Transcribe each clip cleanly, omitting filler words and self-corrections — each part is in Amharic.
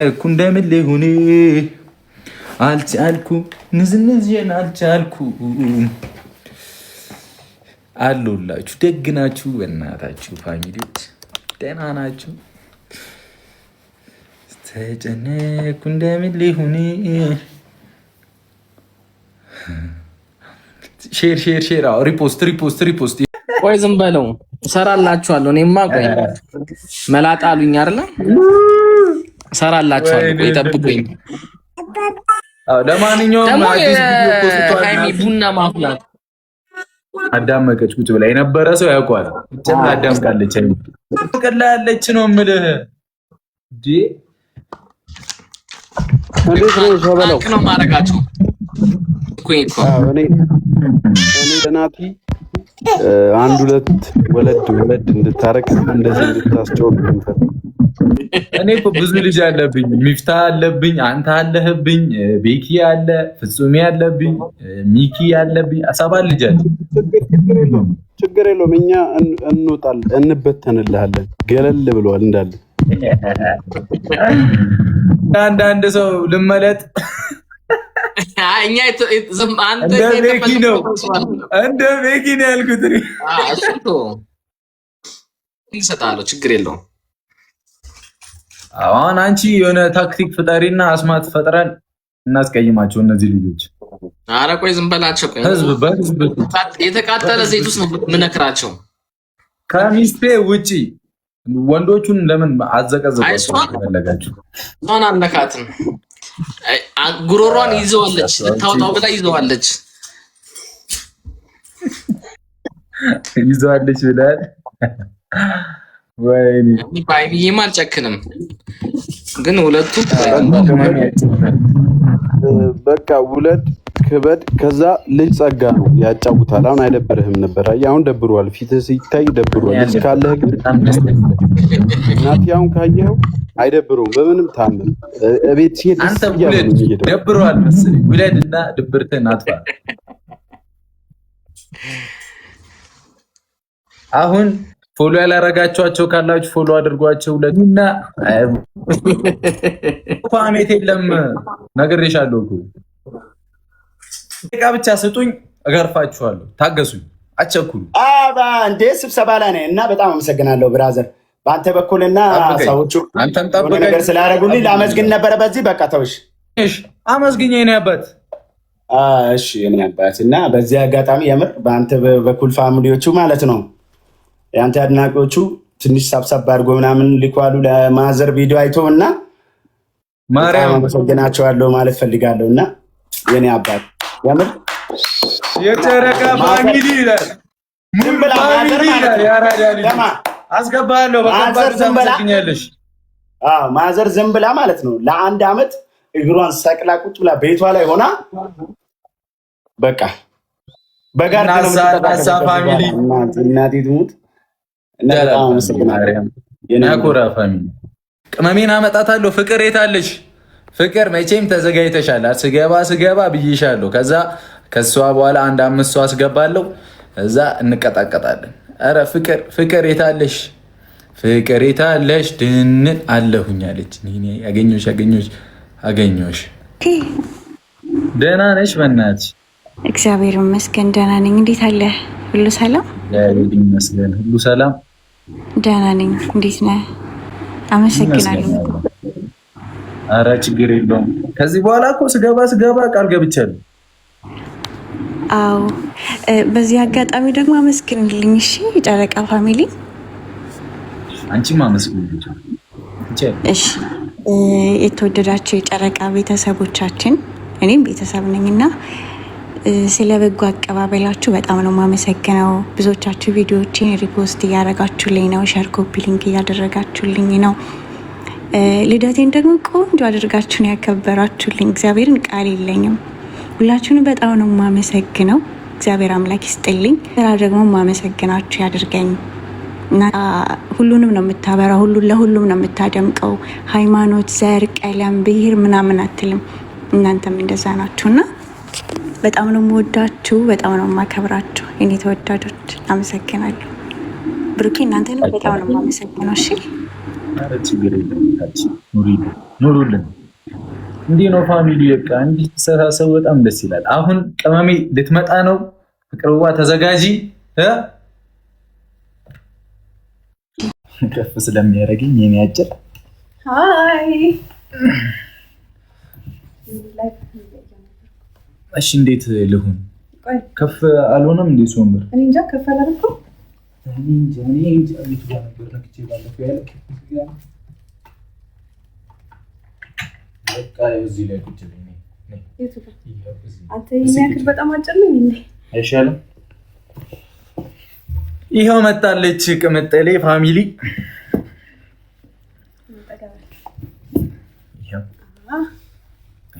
እንደምን ልሁን አልቻልኩ ንዝንዝን አልቻልኩ አሉላችሁ። ደግ ናችሁ? በእናታችሁ ፋሚሊዎች ደህና ናችሁ? ተጨነኩ እንደምን ልሁን። ሼር ሼር ሼር ሪፖስት ሪፖስት ሪፖስት። ቆይ ዝም በለው እሰራላችኋለሁ። እኔማ ቆይ መላጣ አሉኝ አይደለ? እሰራላችኋለሁ። ቆይ ጠብቁኝ። ለማንኛውም አዲስ ቪዲዮ ፖስት ሃይሚ ቡና ማፍላት አዳመቀች። ቁጭ ብላ የነበረ ሰው ያውቋል። እቺን አዳምቃለች። ቀላ ያለች ነው የምልህ እንዴ። እንዴት ነው ሸበለው ነው ማረጋችሁ? እኔ ለናቲ አንድ ሁለት ወለድ እንድታረቅ እንደዚህ እንድታስጨውል እንፈልግ። እኔ እኮ ብዙ ልጅ አለብኝ። ሚፍታ አለብኝ፣ አንተ አለህብኝ፣ ቤኪ አለ፣ ፍጹሜ አለብኝ፣ ሚኪ አለብኝ። ሰባት ልጅ አለ። ችግር የለውም። እኛ እንወጣለን፣ እንበተንልሃለን። ገለል ብለዋል እንዳለ አንዳንድ ሰው ልመለጥ እኛ አንተ እንደ ቤኪ ነው ያልኩት። እንሰጣለሁ፣ ችግር የለውም። አሁን አንቺ የሆነ ታክቲክ ፍጠሪና አስማት ፈጥረን እናስቀይማቸው እነዚህ ልጆች። ኧረ ቆይ ዝም በላቸው። ቆይ ህዝብ በህዝብ የተቃጠለ ዘይት ውስጥ ነው የምነክራቸው። ከሚስቴ ውጪ ወንዶቹን ለምን አዘቀዘቃችሁ? ፈለጋችሁ? እሷን አልነካትም። ጉሮሯን ይዘዋለች፣ ልታወጣው ብላ ይዘዋለች ብላል። ወይኔ ባይኔም አልጨክንም፣ ግን ሁለቱ በቃ ውለድ ክበድ። ከዛ ልጅ ጸጋ ነው ያጫውታል። አሁን አይደብርህም ነበር? አሁን ደብሯል፣ ፊትህ ሲታይ ደብሯል። ልጅ ካለህ ግን ናቲ አሁን ካየኸው አይደብረውም በምንም ታምር። እቤት ሲሄድ ደብሯል መሰለኝ። ውለድና ድብርትህን አጥፋ። አሁን ፎሎ ያላረጋችኋቸው ካላችሁ ፎሎ አድርጓቸው። ለዱና ቋሜት የለም ነግሬሻለሁ እኮ ደቂቃ ብቻ ስጡኝ፣ እገርፋችኋለሁ። ታገሱኝ፣ አትቸኩሉ። እንዴ ስብሰባ ላይ ነኝ እና በጣም አመሰግናለሁ ብራዘር፣ በአንተ በኩልና ሰዎቹ ነገር ስላደረጉልኝ ላመስግን ነበረ። በዚህ በቃ ተውሽ። አመስግኝ የኔ አባት። እሺ የኔ አባት። እና በዚህ አጋጣሚ የምር በአንተ በኩል ፋሚሊዎቹ ማለት ነው የአንተ አድናቂዎቹ ትንሽ ሳብሳብ አድርጎ ምናምን ሊኳሉ ለማዘር ቪዲዮ አይቶ እና ማርያም አመሰግናቸዋለሁ ማለት ፈልጋለሁ። እና የኔ አባት የምር የጨረቃ ፋሚሊ ይላል ምን ብላ ማዘር ማለት ነው አስገባለሁ። በከባድ ታመሰግኛለሽ። ማዘር ዝም ብላ ማለት ነው ለአንድ አመት እግሯን ሰቅላ ቁጭ ብላ ቤቷ ላይ ሆና በቃ በጋርድ ነው ፋሚሊ እናቴ ትሙት እና በጣም አመሰግናለሁ። የናኮራ ፋሚሊ ቅመሜን አመጣታለሁ። ፍቅር የታለሽ? ፍቅር መቼም ተዘጋጅተሻል። ስገባ ብዬሻለሁ። ከሷ በኋላ አንድ 5 ሰው አስገባለሁ። እዛ እንቀጣቀጣለን። አረ ፍቅር የታለሽ? ፍቅር የታለሽ? ድንን አለሁኝ አለች። አገኘሁሽ። ደህና ነሽ? በእናትሽ እግዚአብሔር ይመስገን ደህና ነኝ። እንዴት አለ? ሁሉ ሰላም? እግዚአብሔር ይመስገን ሁሉ ሰላም። ደህና ነኝ። እንዴት ነህ? አመሰግናለሁ። አረ ችግር የለውም። ከዚህ በኋላ እኮ ስገባ ቃል ገብቻለሁ። አዎ በዚህ አጋጣሚ ደግሞ አመስግንልኝ እሺ፣ የጨረቃ ፋሚሊ። አንቺም አመስግንልኝ እሺ። የተወደዳችሁ የጨረቃ ቤተሰቦቻችን፣ እኔም ቤተሰብ ነኝና ስለ በጎ አቀባበላችሁ በጣም ነው የማመሰግነው። ብዙዎቻችሁ ቪዲዮዎችን ሪፖስት እያደረጋችሁልኝ ነው፣ ሸር ኮፒ ሊንክ እያደረጋችሁልኝ ነው። ልደቴን ደግሞ ቆንጆ አድርጋችሁን ያከበራችሁልኝ። እግዚአብሔርን ቃል የለኝም። ሁላችሁንም በጣም ነው የማመሰግነው። እግዚአብሔር አምላክ ይስጥልኝ። ስራ ደግሞ የማመሰግናችሁ ያድርገኝ እና ሁሉንም ነው የምታበራው፣ ለሁሉም ነው የምታደምቀው። ሃይማኖት፣ ዘር፣ ቀለም፣ ብሔር ምናምን አትልም። እናንተም እንደዛ ናችሁና በጣም ነው የምወዳችሁ፣ በጣም ነው የማከብራችሁ የኔ ተወዳጆች። አመሰግናለሁ። ብሩኬ እናንተንም በጣም ነው የማመሰግነው። እሺ ኧረ ችግር የለም ኑሩልን። እንዲህ ነው ፋሚሊ በቃ እንዲህ ተሰሳሰቡ በጣም ደስ ይላል። አሁን ቅመሜ ልትመጣ ነው። ፍቅርዋ ተዘጋጂ። ከፍ ስለሚያደርግኝ የኔ አጭር ሃይ። እሺ እንዴት ልሁን? ከፍ አልሆነም እንዴ ሶምበር? እኔ እንጃ ከፍ አላደረኩም። እኔ እንጃ ቤት ጋር ነበር ነክቼ ባለፈው ያለ በቃ እዚህ ላይ ቁጭ ብዬ አንተ የሚያክል በጣም አጭር ነኝ እንዴ? አይሻልም? ይኸው መጣለች ቅምጥሌ ፋሚሊ።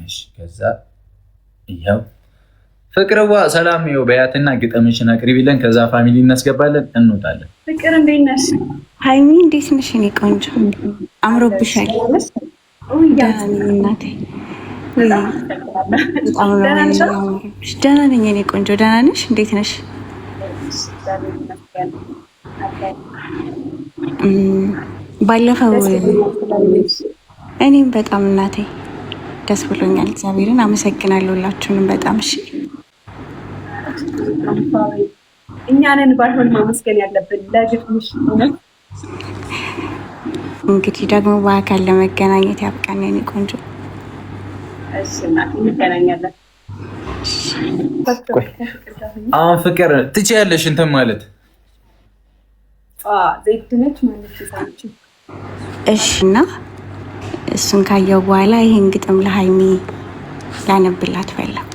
እሺ ከዛ ይኸው ፍቅርዋ ሰላም ይኸው በያትና ግጥምሽን አቅርቢልን። ከዛ ፋሚሊ እናስገባለን እንወጣለን። ፍቅር እንዴት ነሽ? ሀይሚ እንዴት ነሽ? እኔ ቆንጆ አምሮብሻል። እናቴ ደህና ነኝ። እኔ ቆንጆ ደህና ነሽ? እንዴት ነሽ? ባለፈው እኔም በጣም እናቴ ደስ ብሎኛል። እግዚአብሔርን አመሰግናለሁ ሁላችሁንም በጣም እሺ። እኛንን ባይሆን ማመስገን ያለብን ለግጥምሽ ነው። እንግዲህ ደግሞ በአካል ለመገናኘት ያብቃን የኔ ቆንጆ። እሺ እናቴ እንገናኛለን። አሁን ፍቅር ትችያለሽ እንትን ማለት ዘይት ነች ማለት ይዛችሁ እሺ። እና እሱን ካየው በኋላ ይሄን ግጥም ለሀይሚ ላነብላት ፈለኩ።